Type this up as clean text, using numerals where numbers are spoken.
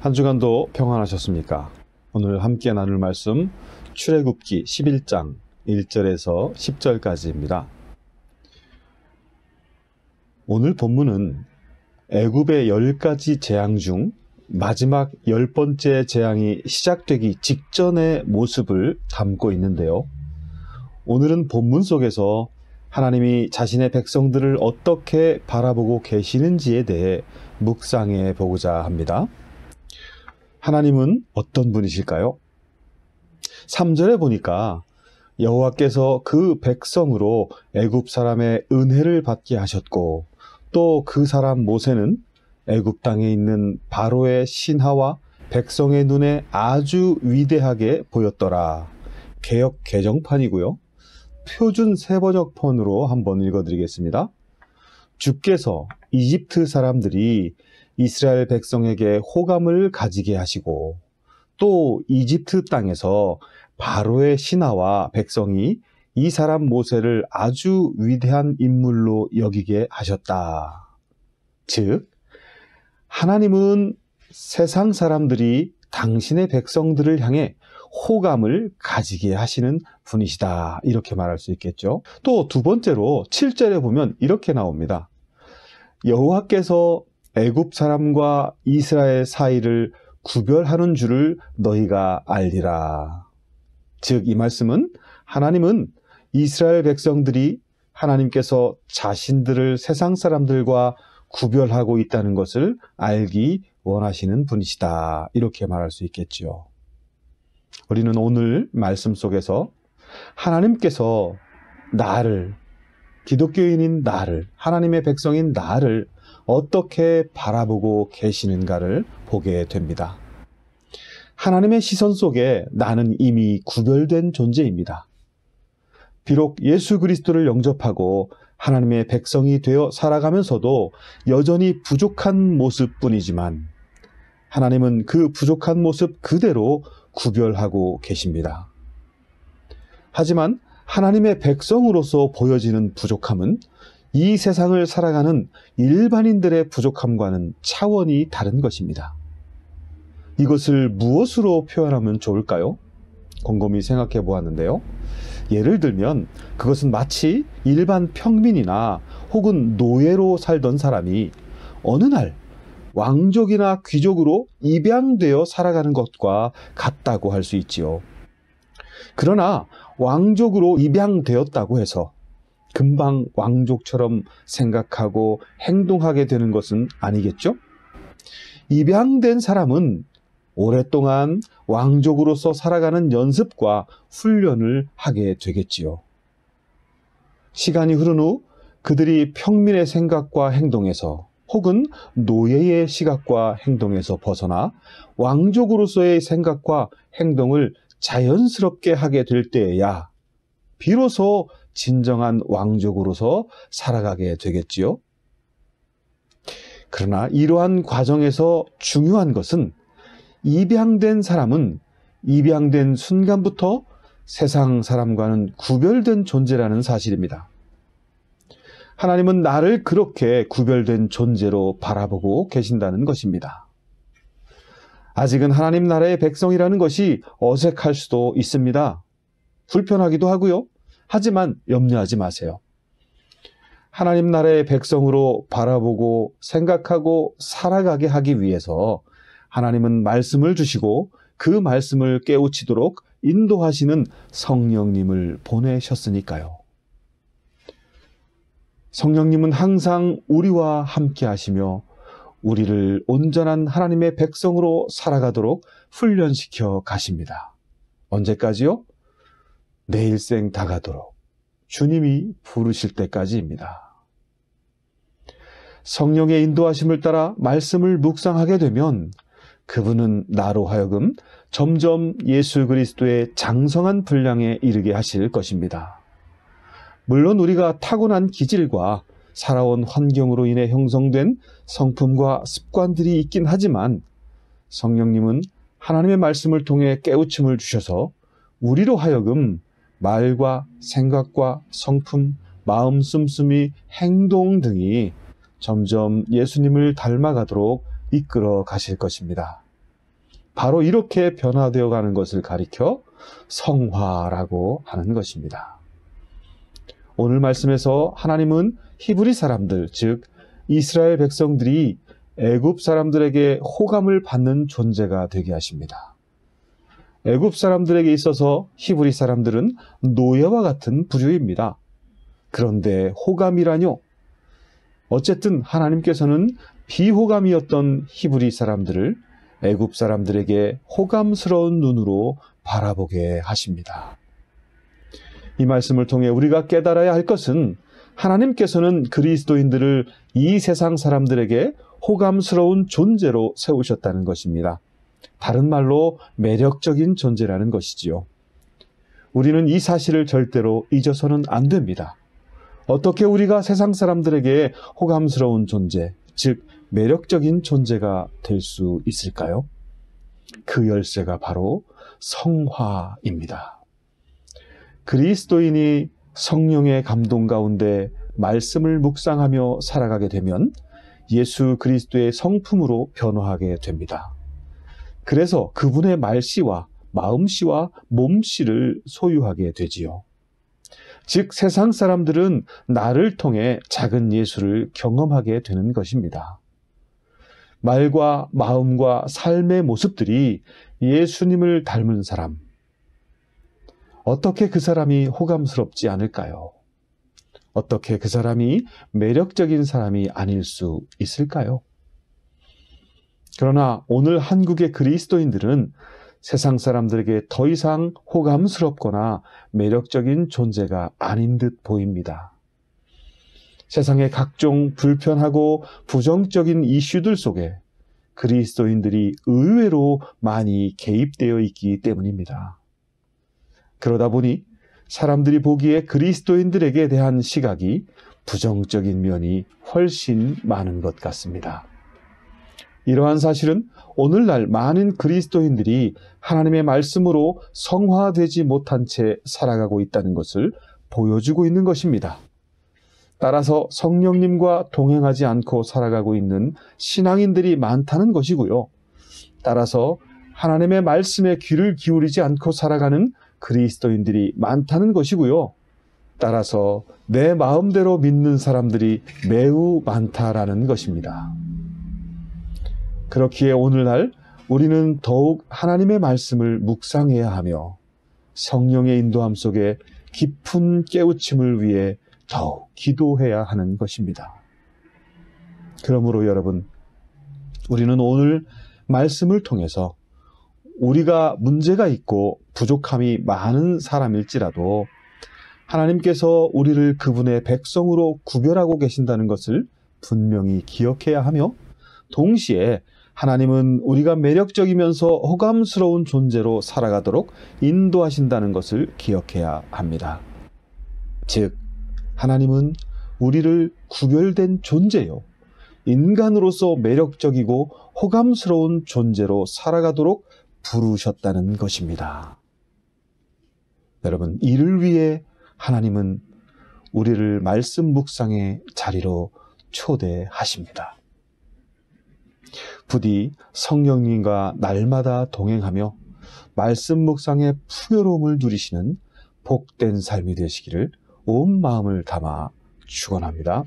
한 주간도 평안하셨습니까? 오늘 함께 나눌 말씀 출애굽기 11장 1절에서 10절까지입니다. 오늘 본문은 애굽의 10가지 재앙 중 마지막 10번째 재앙이 시작되기 직전의 모습을 담고 있는데요. 오늘은 본문 속에서 하나님이 자신의 백성들을 어떻게 바라보고 계시는지에 대해 묵상해 보고자 합니다. 하나님은 어떤 분이실까요? 3절에 보니까 여호와께서 그 백성으로 애굽 사람의 은혜를 받게 하셨고 또 그 사람 모세는 애굽 땅에 있는 바로의 신하와 백성의 눈에 아주 위대하게 보였더라. 개역 개정판이고요. 표준 세번역본으로 한번 읽어드리겠습니다. 주께서 이집트 사람들이 이스라엘 백성에게 호감을 가지게 하시고 또 이집트 땅에서 바로의 신하와 백성이 이 사람 모세를 아주 위대한 인물로 여기게 하셨다. 즉, 하나님은 세상 사람들이 당신의 백성들을 향해 호감을 가지게 하시는 분이시다. 이렇게 말할 수 있겠죠. 또 두 번째로 7절에 보면 이렇게 나옵니다. 여호와께서 애굽 사람과 이스라엘 사이를 구별하는 줄을 너희가 알리라. 즉, 이 말씀은 하나님은 이스라엘 백성들이 하나님께서 자신들을 세상 사람들과 구별하고 있다는 것을 알기 원하시는 분이시다. 이렇게 말할 수 있겠지요. 우리는 오늘 말씀 속에서 하나님께서 나를, 기독교인인 나를, 하나님의 백성인 나를 어떻게 바라보고 계시는가를 보게 됩니다. 하나님의 시선 속에 나는 이미 구별된 존재입니다. 비록 예수 그리스도를 영접하고 하나님의 백성이 되어 살아가면서도 여전히 부족한 모습뿐이지만 하나님은 그 부족한 모습 그대로 구별하고 계십니다. 하지만 하나님의 백성으로서 보여지는 부족함은 이 세상을 살아가는 일반인들의 부족함과는 차원이 다른 것입니다. 이것을 무엇으로 표현하면 좋을까요? 곰곰이 생각해 보았는데요. 예를 들면 그것은 마치 일반 평민이나 혹은 노예로 살던 사람이 어느 날 왕족이나 귀족으로 입양되어 살아가는 것과 같다고 할 수 있지요. 그러나 왕족으로 입양되었다고 해서 금방 왕족처럼 생각하고 행동하게 되는 것은 아니겠죠? 입양된 사람은 오랫동안 왕족으로서 살아가는 연습과 훈련을 하게 되겠지요. 시간이 흐른 후 그들이 평민의 생각과 행동에서 혹은 노예의 시각과 행동에서 벗어나 왕족으로서의 생각과 행동을 자연스럽게 하게 될 때에야 비로소 진정한 왕족으로서 살아가게 되겠지요. 그러나 이러한 과정에서 중요한 것은 입양된 사람은 입양된 순간부터 세상 사람과는 구별된 존재라는 사실입니다. 하나님은 나를 그렇게 구별된 존재로 바라보고 계신다는 것입니다. 아직은 하나님 나라의 백성이라는 것이 어색할 수도 있습니다. 불편하기도 하고요. 하지만 염려하지 마세요. 하나님 나라의 백성으로 바라보고 생각하고 살아가게 하기 위해서 하나님은 말씀을 주시고 그 말씀을 깨우치도록 인도하시는 성령님을 보내셨으니까요. 성령님은 항상 우리와 함께 하시며 우리를 온전한 하나님의 백성으로 살아가도록 훈련시켜 가십니다. 언제까지요? 내 일생 다 가도록 주님이 부르실 때까지입니다. 성령의 인도하심을 따라 말씀을 묵상하게 되면 그분은 나로 하여금 점점 예수 그리스도의 장성한 분량에 이르게 하실 것입니다. 물론 우리가 타고난 기질과 살아온 환경으로 인해 형성된 성품과 습관들이 있긴 하지만 성령님은 하나님의 말씀을 통해 깨우침을 주셔서 우리로 하여금 말과 생각과 성품, 마음 씀씀이, 행동 등이 점점 예수님을 닮아가도록 이끌어 가실 것입니다. 바로 이렇게 변화되어 가는 것을 가리켜 성화라고 하는 것입니다. 오늘 말씀에서 하나님은 히브리 사람들, 즉 이스라엘 백성들이 애굽 사람들에게 호감을 받는 존재가 되게 하십니다. 애굽 사람들에게 있어서 히브리 사람들은 노예와 같은 부류입니다. 그런데 호감이라뇨? 어쨌든 하나님께서는 비호감이었던 히브리 사람들을 애굽 사람들에게 호감스러운 눈으로 바라보게 하십니다. 이 말씀을 통해 우리가 깨달아야 할 것은 하나님께서는 그리스도인들을 이 세상 사람들에게 호감스러운 존재로 세우셨다는 것입니다. 다른 말로 매력적인 존재라는 것이지요. 우리는 이 사실을 절대로 잊어서는 안 됩니다. 어떻게 우리가 세상 사람들에게 호감스러운 존재, 즉 매력적인 존재가 될 수 있을까요? 그 열쇠가 바로 성화입니다. 그리스도인이 성령의 감동 가운데 말씀을 묵상하며 살아가게 되면 예수 그리스도의 성품으로 변화하게 됩니다. 그래서 그분의 말씨와 마음씨와 몸씨를 소유하게 되지요. 즉 세상 사람들은 나를 통해 작은 예수를 경험하게 되는 것입니다. 말과 마음과 삶의 모습들이 예수님을 닮은 사람, 어떻게 그 사람이 호감스럽지 않을까요? 어떻게 그 사람이 매력적인 사람이 아닐 수 있을까요? 그러나 오늘 한국의 그리스도인들은 세상 사람들에게 더 이상 호감스럽거나 매력적인 존재가 아닌 듯 보입니다. 세상의 각종 불편하고 부정적인 이슈들 속에 그리스도인들이 의외로 많이 개입되어 있기 때문입니다. 그러다 보니 사람들이 보기에 그리스도인들에게 대한 시각이 부정적인 면이 훨씬 많은 것 같습니다. 이러한 사실은 오늘날 많은 그리스도인들이 하나님의 말씀으로 성화되지 못한 채 살아가고 있다는 것을 보여주고 있는 것입니다. 따라서 성령님과 동행하지 않고 살아가고 있는 신앙인들이 많다는 것이고요. 따라서 하나님의 말씀에 귀를 기울이지 않고 살아가는 그리스도인들이 많다는 것이고요. 따라서 내 마음대로 믿는 사람들이 매우 많다라는 것입니다. 그렇기에 오늘날 우리는 더욱 하나님의 말씀을 묵상해야 하며 성령의 인도함 속에 깊은 깨우침을 위해 더욱 기도해야 하는 것입니다. 그러므로 여러분, 우리는 오늘 말씀을 통해서 우리가 문제가 있고 부족함이 많은 사람일지라도 하나님께서 우리를 그분의 백성으로 구별하고 계신다는 것을 분명히 기억해야 하며, 동시에 하나님은 우리가 매력적이면서 호감스러운 존재로 살아가도록 인도하신다는 것을 기억해야 합니다. 즉, 하나님은 우리를 구별된 존재요, 인간으로서 매력적이고 호감스러운 존재로 살아가도록 부르셨다는 것입니다. 여러분, 이를 위해 하나님은 우리를 말씀 묵상의 자리로 초대하십니다. 부디 성령님과 날마다 동행하며 말씀 묵상의 풍요로움을 누리시는 복된 삶이 되시기를 온 마음을 담아 축원합니다.